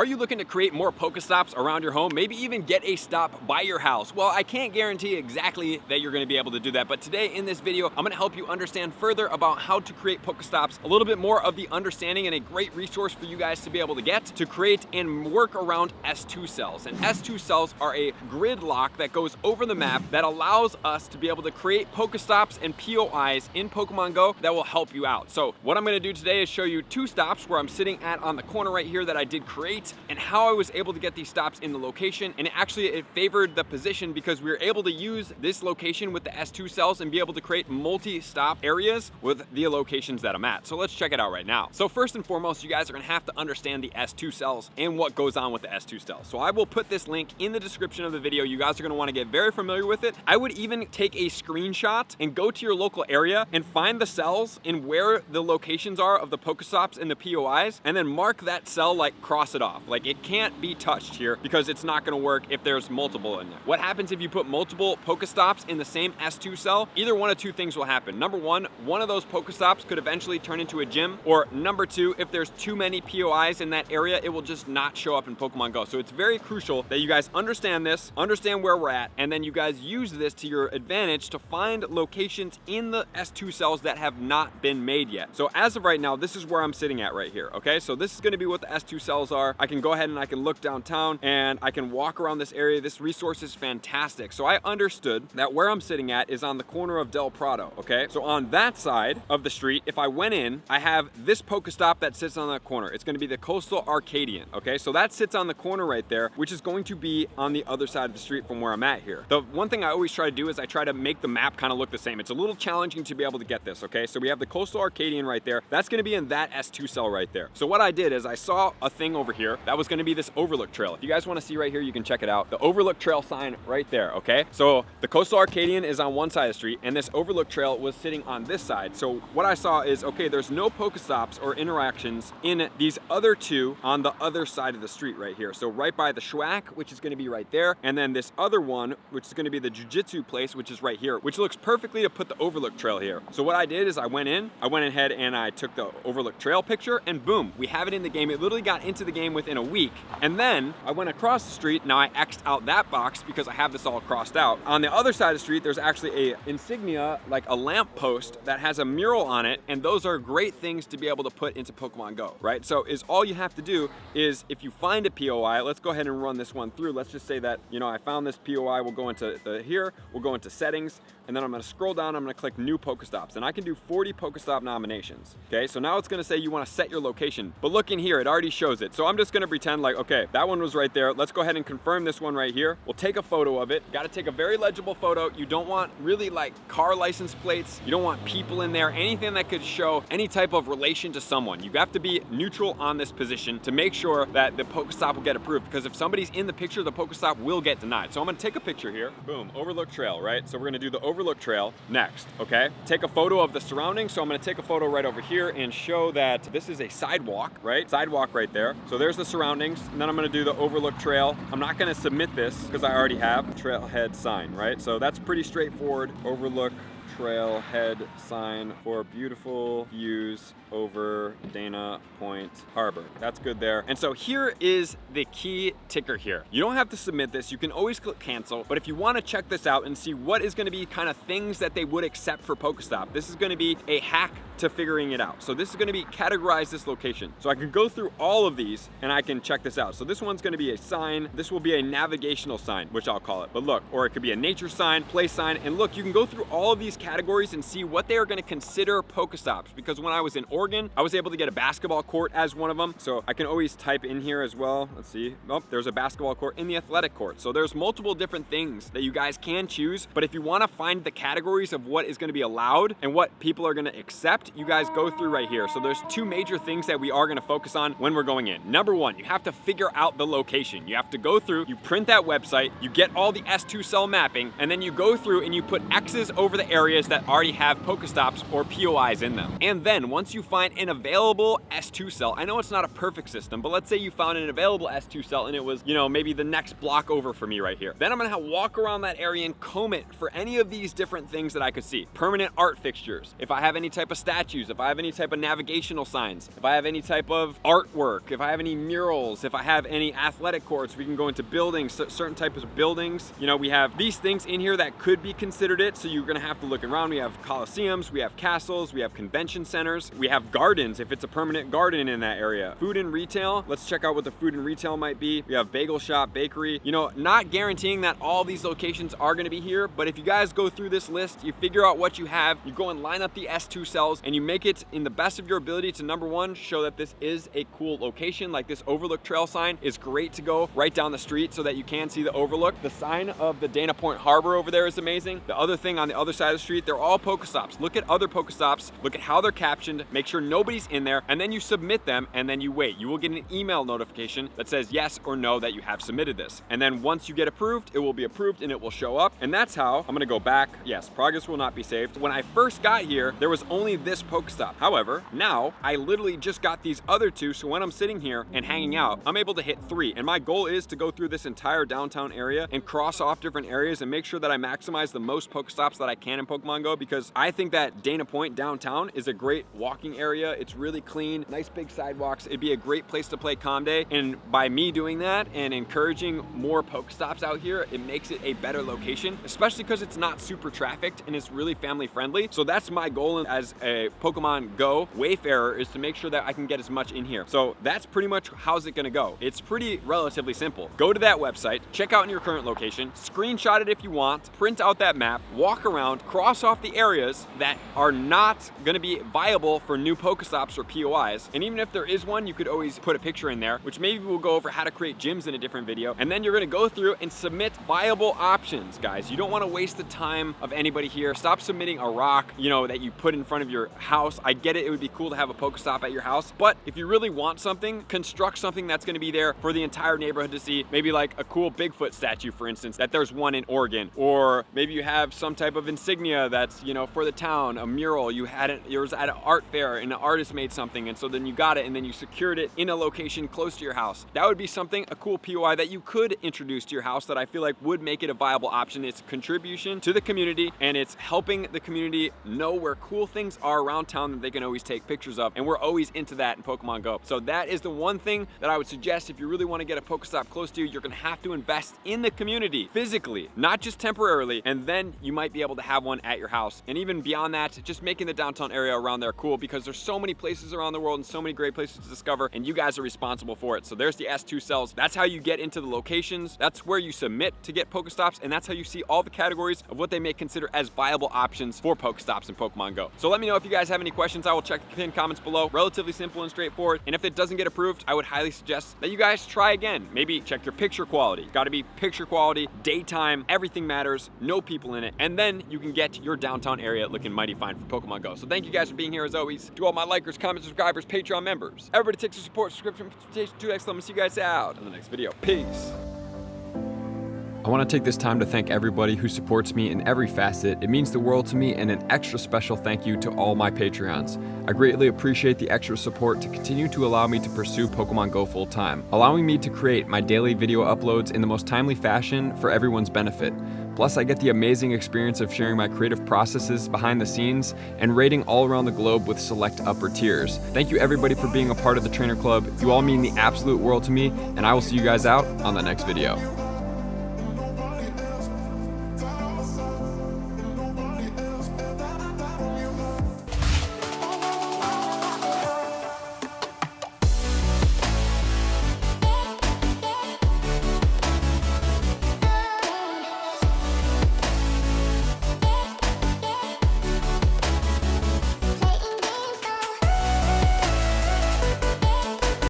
Are you looking to create more Pokestops around your home? Maybe even get a stop by your house? Well, I can't guarantee exactly that you're going to be able to do that, but today in this video, I'm going to help you understand further about how to create Pokestops, a little bit more of the understanding and a great resource for you guys to be able to get to create and work around S2 cells. And S2 cells are a grid lock that goes over the map that allows us to be able to create Pokestops and POIs in Pokemon Go that will help you out. So what I'm going to do today is show you two stops where I'm sitting at on the corner right here that I did create, and how I was able to get these stops in the location. And it favored the position because we were able to use this location with the S2 cells and be able to create multi-stop areas with the locations that I'm at. So let's check it out right now. So first and foremost, you guys are going to have to understand the S2 cells and what goes on with the S2 cells. So I will put this link in the description of the video. You guys are going to want to get very familiar with it. I would even take a screenshot and go to your local area and find the cells and where the locations are of the Pokestops and the POIs, and then mark that cell, like cross it off. Like it can't be touched here because it's not going to work if there's multiple in there. What happens if you put multiple Pokestops in the same S2 cell? Either one of two things will happen. Number one of those Pokestops could eventually turn into a gym, or number two, if there's too many POIs in that area, it will just not show up in Pokemon Go. So it's very crucial that you guys understand this, understand where we're at, and then you guys use this to your advantage to find locations in the S2 cells that have not been made yet. So as of right now, this is where I'm sitting at right here, okay? So this is going to be what the S2 cells are. I can go ahead and I can look downtown and I can walk around this area. This resource is fantastic. So I understood that where I'm sitting at is on the corner of Del Prado, okay? So on that side of the street, if I went in, I have this Pokestop that sits on that corner. It's going to be the Coastal Arcadian, okay? So that sits on the corner right there, which is going to be on the other side of the street from where I'm at here. The one thing I always try to do is I try to make the map kind of look the same. It's a little challenging to be able to get this, okay? So we have the Coastal Arcadian right there. That's going to be in that S2 cell right there. So what I did is I saw a thing over here that was going to be this overlook trail. If you guys want to see right here, you can check it out. The overlook trail sign right there, okay? So the Coastal Arcadian is on one side of the street and this overlook trail was sitting on this side. So what I saw is, okay, there's no Pokestops or interactions in these other two on the other side of the street right here. So right by the Schwack, which is going to be right there, and then this other one, which is going to be the Jiu-Jitsu place, which is right here, which looks perfectly to put the overlook trail here. So what I did is I went ahead and I took the overlook trail picture, and boom, we have it in the game. It literally got into the game within a week. And then I went across the street. Now I X'd out that box because I have this all crossed out. On the other side of the street, there's actually a insignia, like a lamp post that has a mural on it, and those are great things to be able to put into Pokemon Go, right? So all you have to do is, if you find a POI, let's go ahead and run this one through. Let's just say that, you know, I found this POI. We'll go into here, we'll go into settings, and then I'm going to scroll down. I'm going to click new Pokestops, and I can do 40 Pokestop nominations. Okay, so now it's going to say you want to set your location, but look in here, it already shows it. So I'm just going to pretend like, okay, that one was right there. Let's go ahead and confirm this one right here. We'll take a photo of it. Got to take a very legible photo. You don't want really like car license plates. You don't want people in there, anything that could show any type of relation to someone. You have to be neutral on this position to make sure that the Pokestop will get approved, because if somebody's in the picture, the Pokestop will get denied. So I'm going to take a picture here. Boom, overlook trail, right? So we're going to do the overlook trail next, okay? Take a photo of the surroundings. So I'm going to take a photo right over here and show that this is a sidewalk, right? Sidewalk right there. So there's the surroundings, and then I'm going to do the overlook trail. I'm not going to submit this because I already have trailhead sign, right? So that's pretty straightforward. Overlook trailhead sign for beautiful views over Dana Point Harbor. That's good there. And so here is the key ticker here. You don't have to submit this. You can always click cancel, but if you want to check this out and see what is going to be kind of things that they would accept for Pokestop, this is going to be a hack to figuring it out. So this is going to be categorize this location. So I can go through all of these and I can check this out. So this one's going to be a sign. This will be a navigational sign, which I'll call it. But look, or it could be a nature sign, place sign, and look, you can go through all of these categories and see what they are going to consider Pokestops. Because when I was in Oregon, I was able to get a basketball court as one of them. So I can always type in here as well. Let's see. Oh, there's a basketball court in the athletic court. So there's multiple different things that you guys can choose. But if you want to find the categories of what is going to be allowed and what people are going to accept, you guys go through right here. So there's two major things that we are going to focus on when we're going in. Number one, you have to figure out the location. You have to go through, you print that website, you get all the S2 cell mapping, and then you go through and you put X's over the area areas that already have Pokestops or POIs in them. And then once you find an available S2 cell, I know it's not a perfect system, but let's say you found an available S2 cell and it was, you know, maybe the next block over for me right here. Then I'm gonna walk around that area and comb it for any of these different things that I could see. Permanent art fixtures, if I have any type of statues, if I have any type of navigational signs, if I have any type of artwork, if I have any murals, if I have any athletic courts, we can go into buildings, certain types of buildings. You know, we have these things in here that could be considered it, so you're gonna have to look around. We have coliseums, we have castles, we have convention centers, we have gardens if it's a permanent garden in that area. Food and retail, let's check out what the food and retail might be. We have bagel shop, bakery. You know, not guaranteeing that all these locations are gonna be here, but if you guys go through this list, you figure out what you have, you go and line up the S2 cells, and you make it in the best of your ability to, number one, show that this is a cool location. Like this overlook trail sign is great to go right down the street so that you can see the overlook. The sign of the Dana Point Harbor over there is amazing. The other thing on the other side of the street, they're all Pokestops. Look at other Pokestops, look at how they're captioned, make sure nobody's in there, and then you submit them, and then you wait. You will get an email notification that says yes or no that you have submitted this. And then once you get approved, it will be approved and it will show up. And that's how, I'm gonna go back. Yes, progress will not be saved. When I first got here, there was only this Pokestop. However, now I literally just got these other two, so when I'm sitting here and hanging out, I'm able to hit 3. And my goal is to go through this entire downtown area and cross off different areas and make sure that I maximize the most Pokestops that I can in Pokemon Go, because I think that Dana Point downtown is a great walking area. It's really clean, nice big sidewalks. It'd be a great place to play Calm Day. And by me doing that and encouraging more Pokestops out here, it makes it a better location, especially because it's not super trafficked and it's really family friendly. So that's my goal as a Pokemon Go wayfarer, is to make sure that I can get as much in here. So that's pretty much how's it gonna go. It's pretty relatively simple. Go to that website, check out in your current location, screenshot it if you want, print out that map, walk around, cross off the areas that are not gonna be viable for new Pokestops or POIs. And even if there is one, you could always put a picture in there, which maybe we'll go over how to create gyms in a different video. And then you're gonna go through and submit viable options, guys. You don't wanna waste the time of anybody here. Stop submitting a rock, you know, that you put in front of your house. I get it, it would be cool to have a Pokestop at your house, but if you really want something, construct something that's gonna be there for the entire neighborhood to see. Maybe like a cool Bigfoot statue, for instance, that there's one in Oregon. Or maybe you have some type of insignia that's, you know, for the town, a mural. You had it, yours at an art fair and an artist made something, and so then you got it and then you secured it in a location close to your house. That would be something, a cool POI that you could introduce to your house that I feel like would make it a viable option. It's contribution to the community, and it's helping the community know where cool things are around town that they can always take pictures of, and we're always into that in Pokemon Go. So that is the one thing that I would suggest. If you really want to get a Pokestop close to you, you're gonna have to invest in the community physically, not just temporarily, and then you might be able to have one at your house. And even beyond that, just making the downtown area around there cool, because there's so many places around the world and so many great places to discover, and you guys are responsible for it. So there's the S2 cells. That's how you get into the locations. That's where you submit to get Pokestops, and that's how you see all the categories of what they may consider as viable options for Pokestops in Pokemon Go. So let me know if you guys have any questions. I will check the pinned comments below. Relatively simple and straightforward. And if it doesn't get approved, I would highly suggest that you guys try again. Maybe check your picture quality. Got to be picture quality, daytime, everything matters, no people in it. And then you can get your downtown area looking mighty fine for Pokemon Go. So thank you guys for being here as always. To all my likers, comments, subscribers, Patreon members, everybody takes their support, subscription, participation, 2x. Let me see you guys out in the next video. Peace. I want to take this time to thank everybody who supports me in every facet. It means the world to me, and an extra special thank you to all my Patreons. I greatly appreciate the extra support to continue to allow me to pursue Pokemon Go full time, allowing me to create my daily video uploads in the most timely fashion for everyone's benefit. Plus, I get the amazing experience of sharing my creative processes behind the scenes and rating all around the globe with select upper tiers. Thank you everybody for being a part of the Trainer Club. You all mean the absolute world to me, and I will see you guys out on the next video.